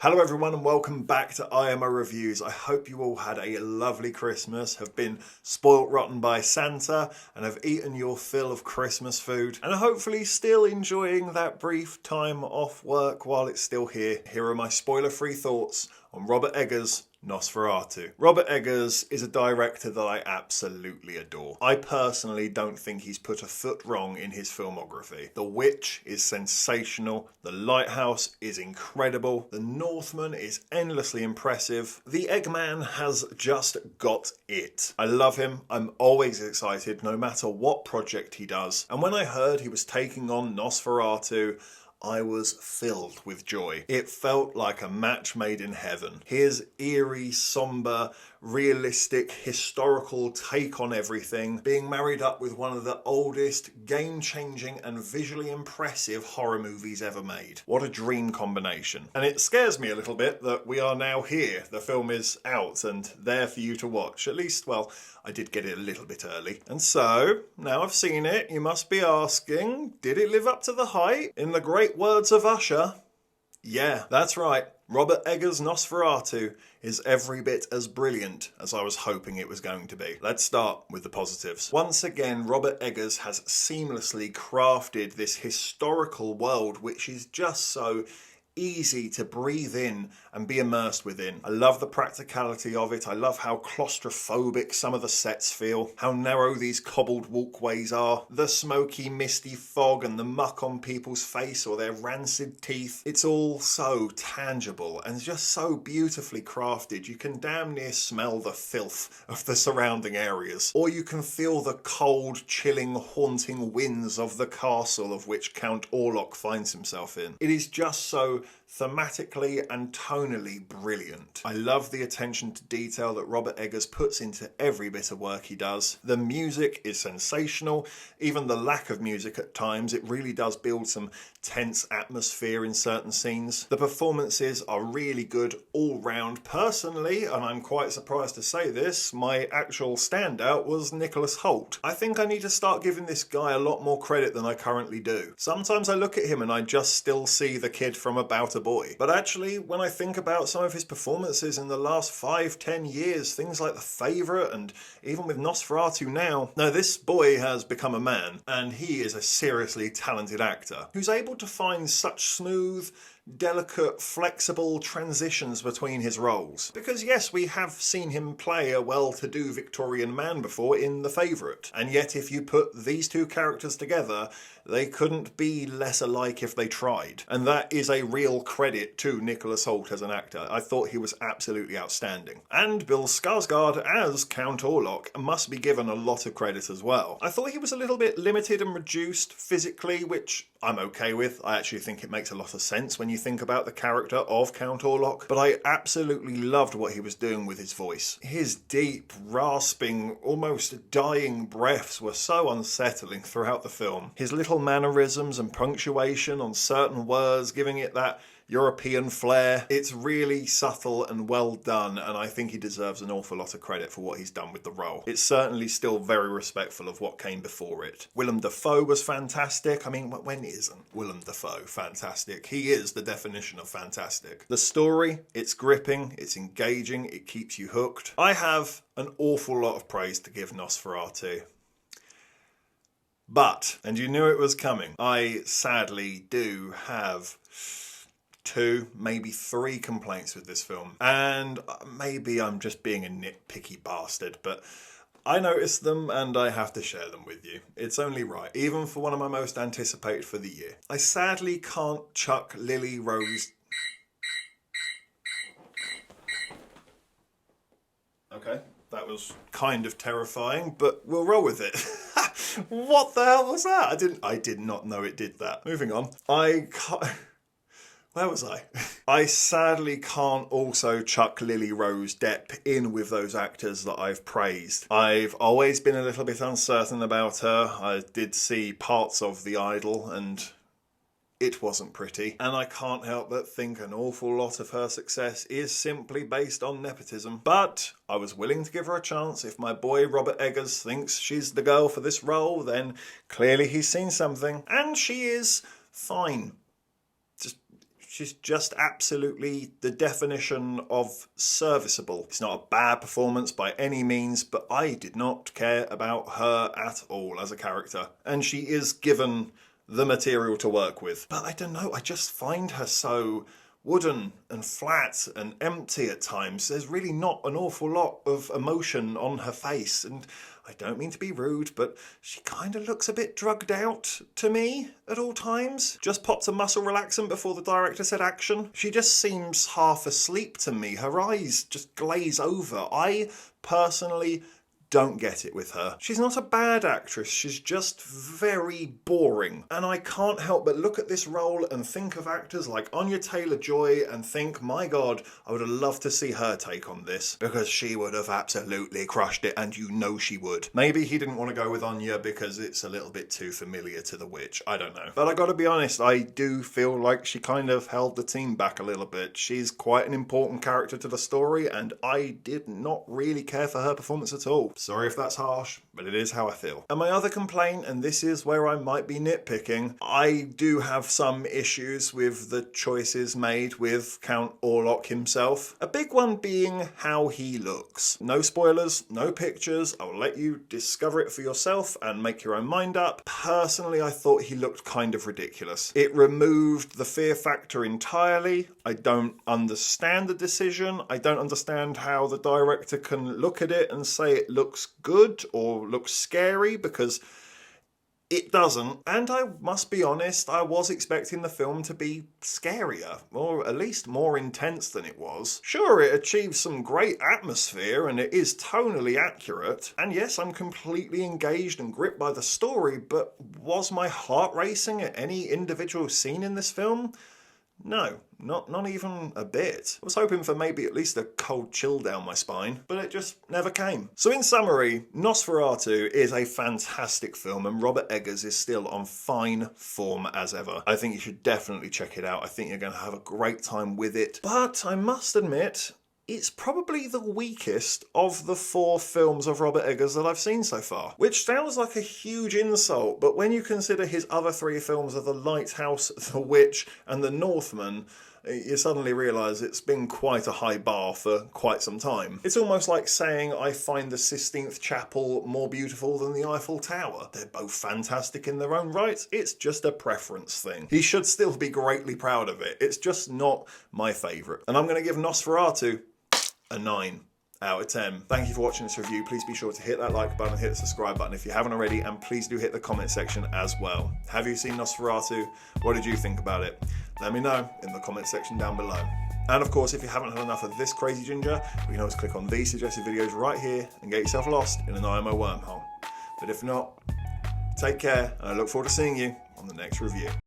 Hello everyone and welcome back to IMO Reviews. I hope you all had a lovely Christmas, have been spoilt rotten by Santa and have eaten your fill of Christmas food and are hopefully still enjoying that brief time off work while it's still here. Here are my spoiler-free thoughts on Robert Eggers' Nosferatu. Robert Eggers is a director that I absolutely adore. I personally don't think he's put a foot wrong in his filmography. The Witch is sensational, The Lighthouse is incredible, The Northman is endlessly impressive, The Eggman has just got it. I love him, I'm always excited no matter what project he does, and when I heard he was taking on Nosferatu, I was filled with joy. It felt like a match made in heaven. His eerie, sombre, realistic, historical take on everything, being married up with one of the oldest, game-changing and visually impressive horror movies ever made. What a dream combination. And it scares me a little bit that we are now here. The film is out and there for you to watch. At least, well, I did get it a little bit early. And so, now I've seen it, you must be asking, did it live up to the hype? In the great words of Usher, yeah, that's right. Robert Eggers' Nosferatu is every bit as brilliant as I was hoping it was going to be. Let's start with the positives. Once again, Robert Eggers has seamlessly crafted this historical world which is just so easy to breathe in and be immersed within. I love the practicality of it. I love how claustrophobic some of the sets feel, how narrow these cobbled walkways are, the smoky, misty fog and the muck on people's face or their rancid teeth. It's all so tangible and just so beautifully crafted. You can damn near smell the filth of the surrounding areas, or you can feel the cold, chilling, haunting winds of the castle of which Count Orlok finds himself in. It is just so thematically and tonally brilliant. I love the attention to detail that Robert Eggers puts into every bit of work he does. The music is sensational. Even the lack of music at times, it really does build some tense atmosphere in certain scenes. The performances are really good all round. Personally, and I'm quite surprised to say this, my actual standout was Nicholas Hoult. I think I need to start giving this guy a lot more credit than I currently do. Sometimes I look at him and I just still see the kid from About a Boy. But actually, when I think about some of his performances in the last 5-10 years, things like The Favourite and even with Nosferatu now, no, this boy has become a man and he is a seriously talented actor who's able to find such smooth, delicate, flexible transitions between his roles. Because yes, we have seen him play a well-to-do Victorian man before in The Favourite, and yet if you put these two characters together, they couldn't be less alike if they tried. And that is a real credit to Nicholas Hoult as an actor. I thought he was absolutely outstanding. And Bill Skarsgard as Count Orlok must be given a lot of credit as well. I thought he was a little bit limited and reduced physically, which I'm okay with. I actually think it makes a lot of sense when you think about the character of Count Orlok, but I absolutely loved what he was doing with his voice. His deep, rasping, almost dying breaths were so unsettling throughout the film. His little mannerisms and punctuation on certain words, giving it that European flair. It's really subtle and well done, and I think he deserves an awful lot of credit for what he's done with the role. It's certainly still very respectful of what came before it. Willem Dafoe was fantastic. I mean, when isn't Willem Dafoe fantastic? He is the definition of fantastic. The story, it's gripping, it's engaging, it keeps you hooked. I have an awful lot of praise to give Nosferatu. But, and you knew it was coming, I sadly do have 2, maybe 3 complaints with this film. And maybe I'm just being a nitpicky bastard, but I noticed them and I have to share them with you. It's only right, even for one of my most anticipated for the year. I sadly can't chuck Lily Rose... Okay, that was kind of terrifying, but we'll roll with it. What the hell was that? I did not know it did that. Moving on. Where was I? I sadly can't also chuck Lily Rose Depp in with those actors that I've praised. I've always been a little bit uncertain about her. I did see parts of The Idol and it wasn't pretty. And I can't help but think an awful lot of her success is simply based on nepotism. But I was willing to give her a chance. If my boy Robert Eggers thinks she's the girl for this role, then clearly he's seen something. And she is fine. she's just absolutely the definition of serviceable. It's not a bad performance by any means, but I did not care about her at all as a character. And she is given the material to work with. But I don't know, I just find her so wooden and flat and empty at times. There's really not an awful lot of emotion on her face, and I don't mean to be rude, but she kind of looks a bit drugged out to me at all times. Just popped a muscle relaxant before the director said action. She just seems half asleep to me. Her eyes just glaze over. I personally don't get it with her. She's not a bad actress, she's just very boring. And I can't help but look at this role and think of actors like Anya Taylor-Joy and think, my God, I would have loved to see her take on this, because she would have absolutely crushed it, and you know she would. Maybe he didn't want to go with Anya because it's a little bit too familiar to the witch, I don't know. But I gotta be honest, I do feel like she kind of held the team back a little bit. She's quite an important character to the story, and I did not really care for her performance at all. Sorry if that's harsh, but it is how I feel. And my other complaint, and this is where I might be nitpicking, I do have some issues with the choices made with Count Orlok himself. A big one being how he looks. No spoilers, no pictures, I'll let you discover it for yourself and make your own mind up. Personally, I thought he looked kind of ridiculous. It removed the fear factor entirely. I don't understand the decision. I don't understand how the director can look at it and say it looks good or looks scary, because it doesn't. And I must be honest, I was expecting the film to be scarier, or at least more intense than it was. Sure, it achieves some great atmosphere and it is tonally accurate. And yes, I'm completely engaged and gripped by the story, but was my heart racing at any individual scene in this film? No, not even a bit. I was hoping for maybe at least a cold chill down my spine, but it just never came. So in summary, Nosferatu is a fantastic film, and Robert Eggers is still on fine form as ever. I think you should definitely check it out. I think you're going to have a great time with it. But I must admit, it's probably the weakest of the 4 films of Robert Eggers that I've seen so far. Which sounds like a huge insult, but when you consider his other 3 films of The Lighthouse, The Witch and The Northman, you suddenly realise it's been quite a high bar for quite some time. It's almost like saying I find the Sistine Chapel more beautiful than the Eiffel Tower. They're both fantastic in their own right. It's just a preference thing. He should still be greatly proud of it. It's just not my favourite. And I'm going to give Nosferatu a 9 out of 10. Thank you for watching this review. Please be sure to hit that like button, hit the subscribe button if you haven't already, and please do hit the comment section as well. Have you seen Nosferatu? What did you think about it? Let me know in the comment section down below. And of course, if you haven't had enough of this crazy ginger, you can always click on these suggested videos right here and get yourself lost in an IMO wormhole. But if not, take care, and I look forward to seeing you on the next review.